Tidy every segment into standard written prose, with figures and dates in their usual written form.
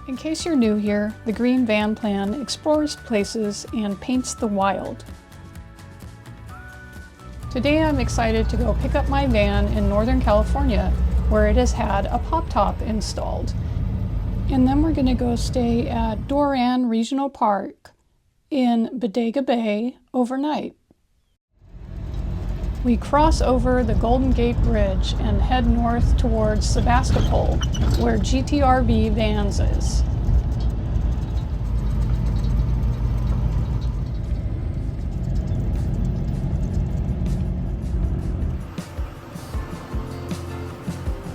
In case you're new here, the Green Van Plan explores places and paints the wild. Today I'm excited to go pick up my van in Northern California, where it has had a pop top installed. And then we're going to go stay at Doran Regional Park in Bodega Bay overnight. We cross over the Golden Gate Bridge and head north towards Sebastopol, where GTRV Vans is.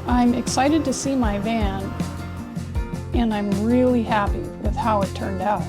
I'm excited to see my van, and I'm really happy with how it turned out.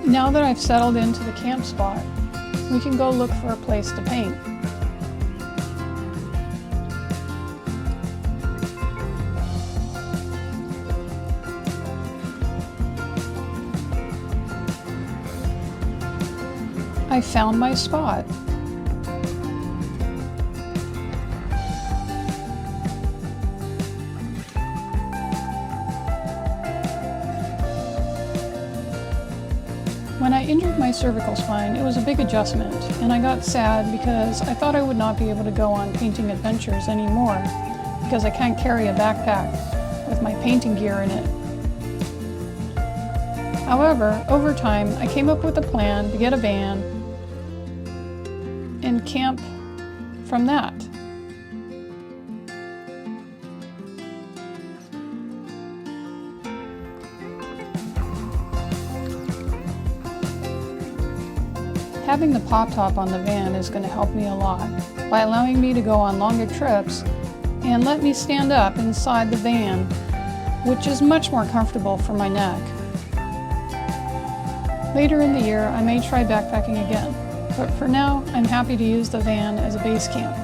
Now that I've settled into the camp spot, we can go look for a place to paint. I found my spot. When I injured my cervical spine, it was a big adjustment, and I got sad because I thought I would not be able to go on painting adventures anymore because I can't carry a backpack with my painting gear in it. However, over time, I came up with a plan to get a van and camp from that. Having the pop top on the van is going to help me a lot by allowing me to go on longer trips and let me stand up inside the van, which is much more comfortable for my neck. Later in the year, I may try backpacking again, but for now, I'm happy to use the van as a base camp.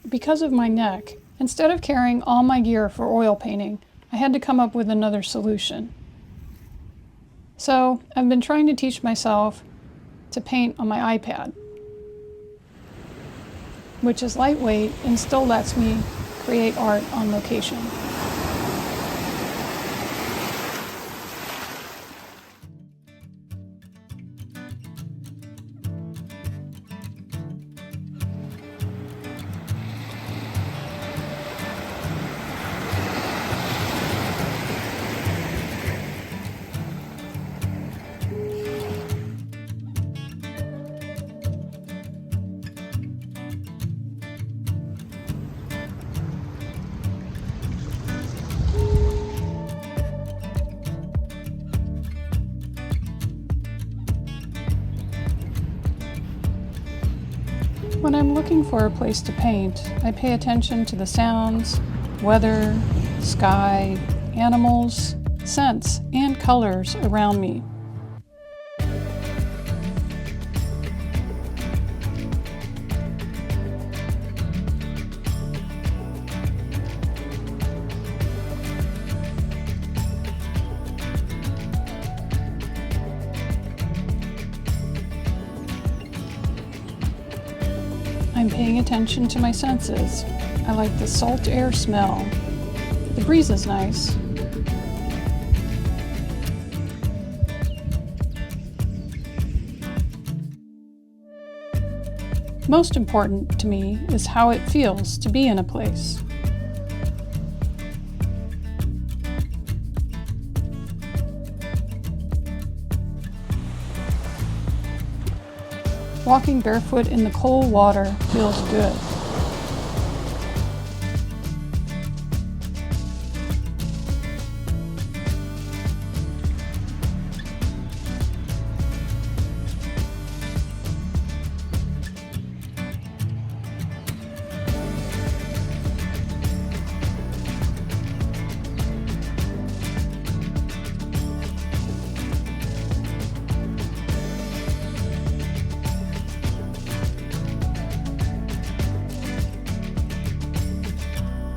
Because of my neck, instead of carrying all my gear for oil painting, I had to come up with another solution. So I've been trying to teach myself to paint on my iPad, which is lightweight and still lets me create art on location. When I'm looking for a place to paint, I pay attention to the sounds, weather, sky, animals, scents, and colors around me. I'm paying attention to my senses. I like the salt air smell. The breeze is nice. Most important to me is how it feels to be in a place. Walking barefoot in the cold water feels good.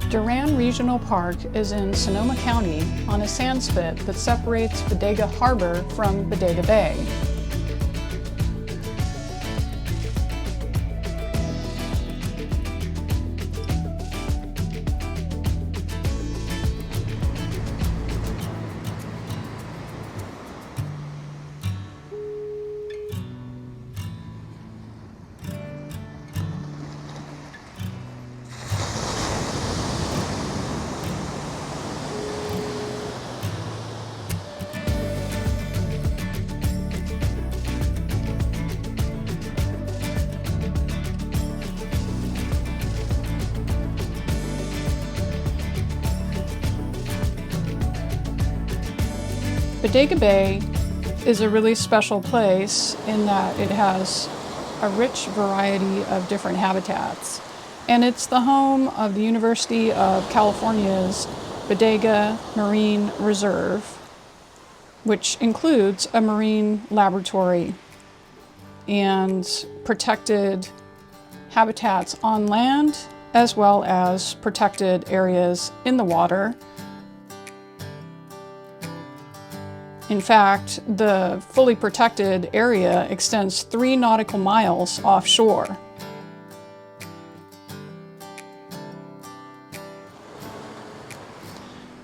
Duran Regional Park is in Sonoma County on a sand spit that separates Bodega Harbor from Bodega Bay. Bodega Bay is a really special place in that it has a rich variety of different habitats. And it's the home of the University of California's Bodega Marine Reserve, which includes a marine laboratory and protected habitats on land, as well as protected areas in the water. In fact, the fully protected area extends 3 nautical miles offshore.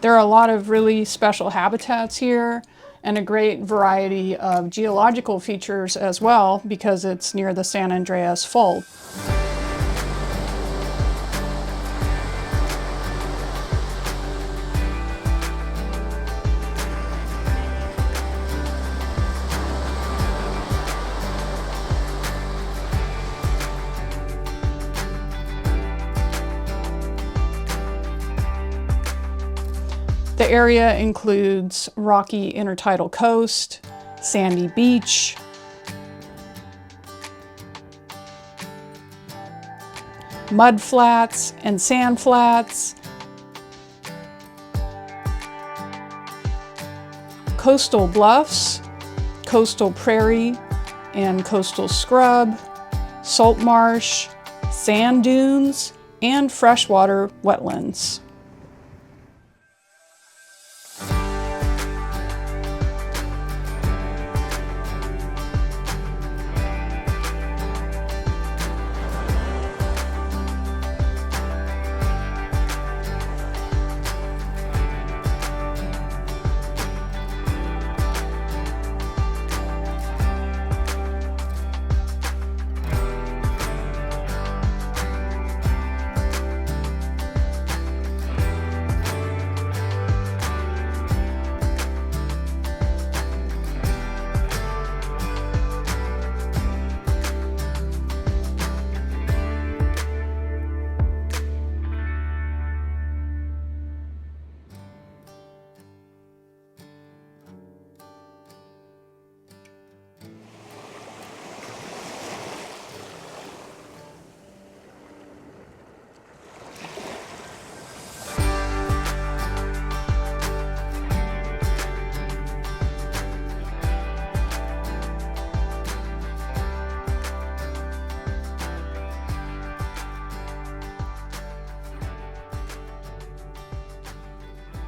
There are a lot of really special habitats here and a great variety of geological features as well because it's near the San Andreas Fault. The area includes rocky intertidal coast, sandy beach, mud flats and sand flats, coastal bluffs, coastal prairie and coastal scrub, salt marsh, sand dunes, and freshwater wetlands.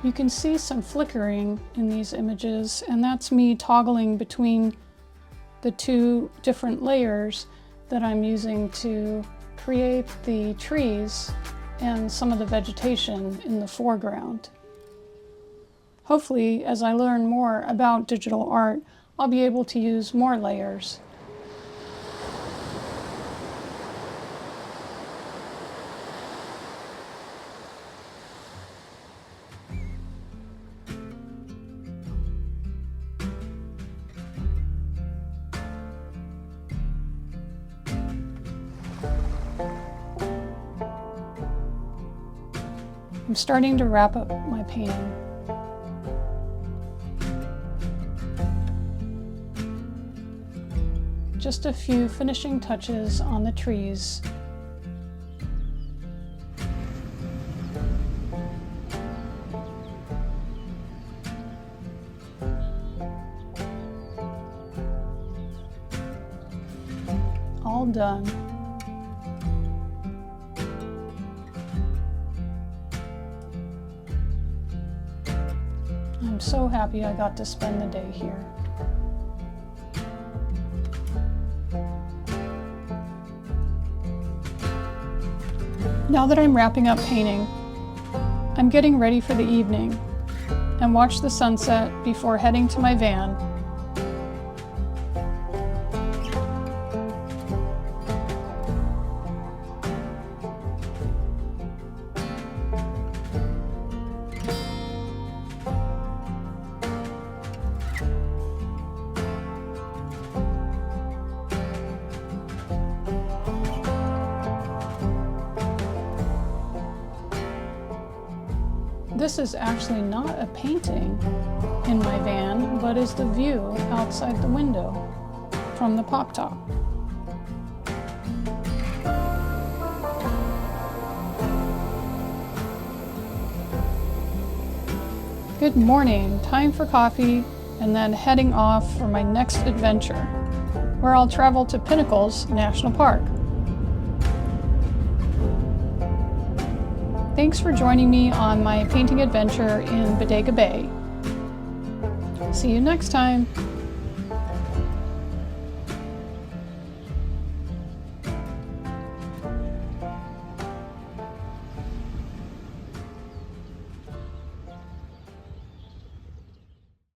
You can see some flickering in these images, and that's me toggling between the 2 different layers that I'm using to create the trees and some of the vegetation in the foreground. Hopefully, as I learn more about digital art, I'll be able to use more layers. I'm starting to wrap up my painting. Just a few finishing touches on the trees. All done. I'm so happy I got to spend the day here. Now that I'm wrapping up painting, I'm getting ready for the evening and watch the sunset before heading to my van. This is actually not a painting in my van, but is the view outside the window from the pop top. Good morning, time for coffee, and then heading off for my next adventure, where I'll travel to Pinnacles National Park. Thanks for joining me on my painting adventure in Bodega Bay. See you next time.